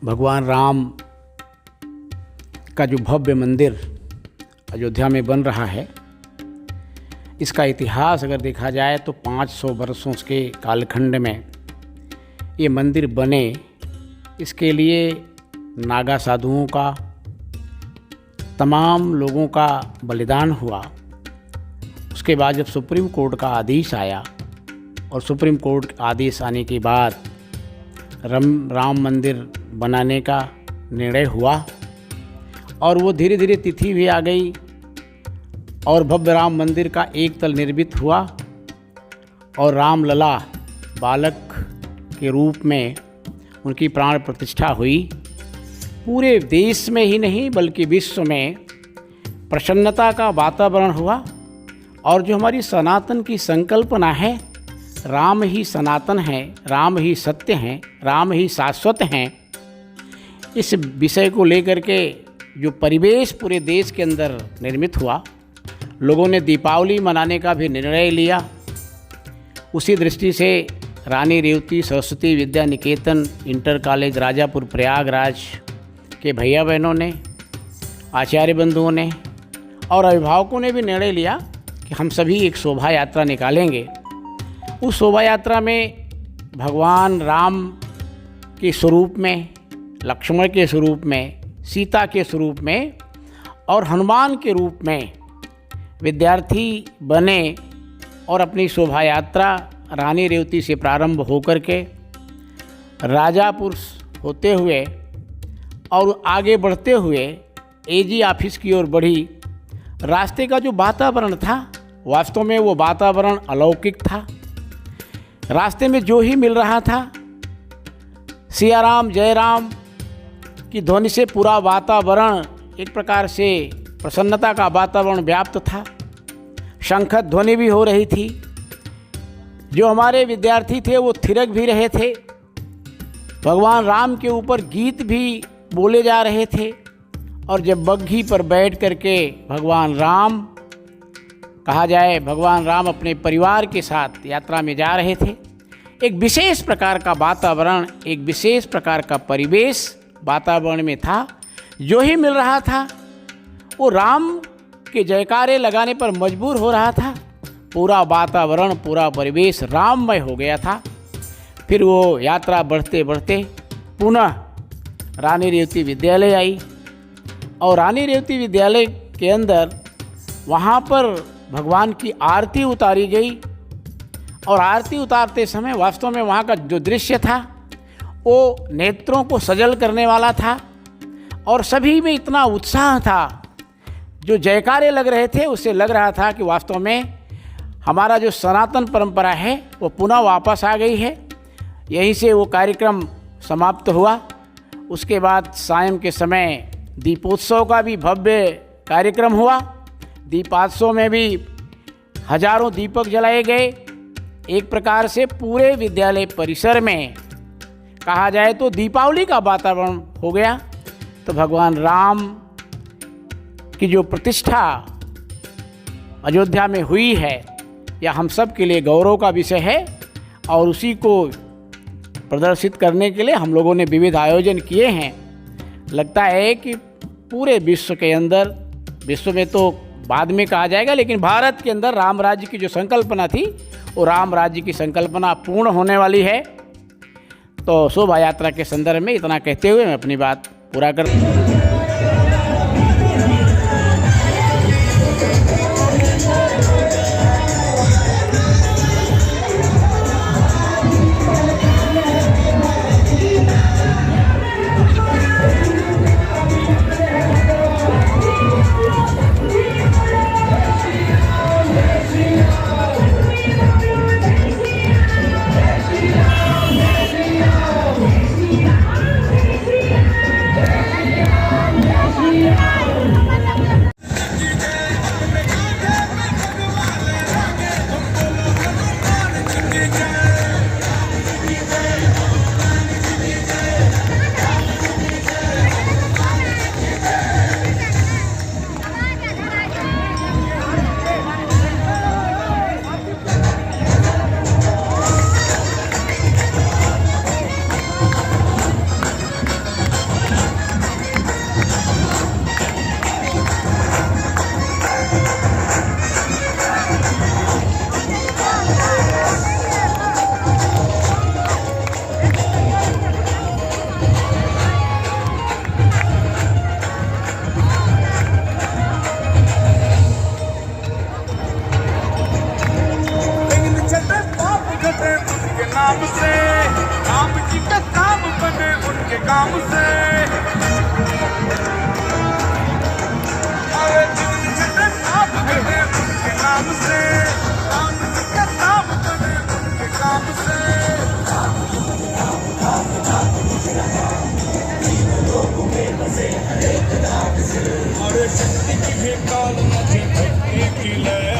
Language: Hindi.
भगवान राम का जो भव्य मंदिर अयोध्या में बन रहा है, इसका इतिहास अगर देखा जाए तो 500 वर्षों के कालखंड में ये मंदिर बने। इसके लिए नागा साधुओं का, तमाम लोगों का बलिदान हुआ। उसके बाद जब सुप्रीम कोर्ट का आदेश आया और सुप्रीम कोर्ट आदेश आने के बाद राम मंदिर बनाने का निर्णय हुआ और वो धीरे धीरे तिथि भी आ गई और भव्य राम मंदिर का एक तल निर्मित हुआ और रामलला बालक के रूप में उनकी प्राण प्रतिष्ठा हुई। पूरे देश में ही नहीं बल्कि विश्व में प्रसन्नता का वातावरण हुआ। और जो हमारी सनातन की संकल्पना है, राम ही सनातन है, राम ही सत्य हैं, राम ही शाश्वत हैं, इस विषय को लेकर के जो परिवेश पूरे देश के अंदर निर्मित हुआ, लोगों ने दीपावली मनाने का भी निर्णय लिया। उसी दृष्टि से रानी रेवती सरस्वती विद्या निकेतन इंटर कॉलेज राजापुर प्रयागराज के भैया बहनों ने, आचार्य बंधुओं ने और अभिभावकों ने भी निर्णय लिया कि हम सभी एक शोभा यात्रा निकालेंगे। उस शोभा यात्रा में भगवान राम के स्वरूप में, लक्ष्मण के स्वरूप में, सीता के स्वरूप में और हनुमान के रूप में विद्यार्थी बने और अपनी शोभा यात्रा रानी रेवती से प्रारंभ होकर के राजापुर होते हुए और आगे बढ़ते हुए एजी ऑफिस की ओर बढ़ी। रास्ते का जो वातावरण था, वास्तव में वो वातावरण अलौकिक था। रास्ते में जो ही मिल रहा था, सिया राम जय राम की ध्वनि से पूरा वातावरण एक प्रकार से प्रसन्नता का वातावरण व्याप्त था। शंख ध्वनि भी हो रही थी। जो हमारे विद्यार्थी थे वो थिरक भी रहे थे। भगवान राम के ऊपर गीत भी बोले जा रहे थे। और जब बग्घी पर बैठ करके भगवान राम, कहा जाए भगवान राम अपने परिवार के साथ यात्रा में जा रहे थे, एक विशेष प्रकार का वातावरण, एक विशेष प्रकार का परिवेश वातावरण में था। जो ही मिल रहा था वो राम के जयकारे लगाने पर मजबूर हो रहा था। पूरा वातावरण, पूरा परिवेश राममय हो गया था। फिर वो यात्रा बढ़ते बढ़ते पुनः रानी रेवती विद्यालय आई और रानी रेवती विद्यालय के अंदर वहाँ पर भगवान की आरती उतारी गई। और आरती उतारते समय वास्तव में वहाँ का जो दृश्य था वो नेत्रों को सजल करने वाला था और सभी में इतना उत्साह था। जो जयकारे लग रहे थे उससे लग रहा था कि वास्तव में हमारा जो सनातन परंपरा है वो पुनः वापस आ गई है। यहीं से वो कार्यक्रम समाप्त हुआ। उसके बाद सायं के समय दीपोत्सव का भी भव्य कार्यक्रम हुआ। दीपोत्सव में भी हजारों दीपक जलाए गए। एक प्रकार से पूरे विद्यालय परिसर में कहा जाए तो दीपावली का वातावरण हो गया। तो भगवान राम की जो प्रतिष्ठा अयोध्या में हुई है, यह हम सब के लिए गौरव का विषय है। और उसी को प्रदर्शित करने के लिए हम लोगों ने विविध आयोजन किए हैं। लगता है कि पूरे विश्व के अंदर, विश्व में तो बाद में कहा जाएगा, लेकिन भारत के अंदर राम राज्य की जो संकल्पना थी वो राम राज्य की संकल्पना पूर्ण होने वाली है। तो शोभा यात्रा के संदर्भ में इतना कहते हुए मैं अपनी बात पूरा करता हूँ। काम से अरे जिंदगी छटे आप बने उनके नाम से काम के नाम बने उनके काम से अरे शक्ति की भी काल नदी भक्ति की लय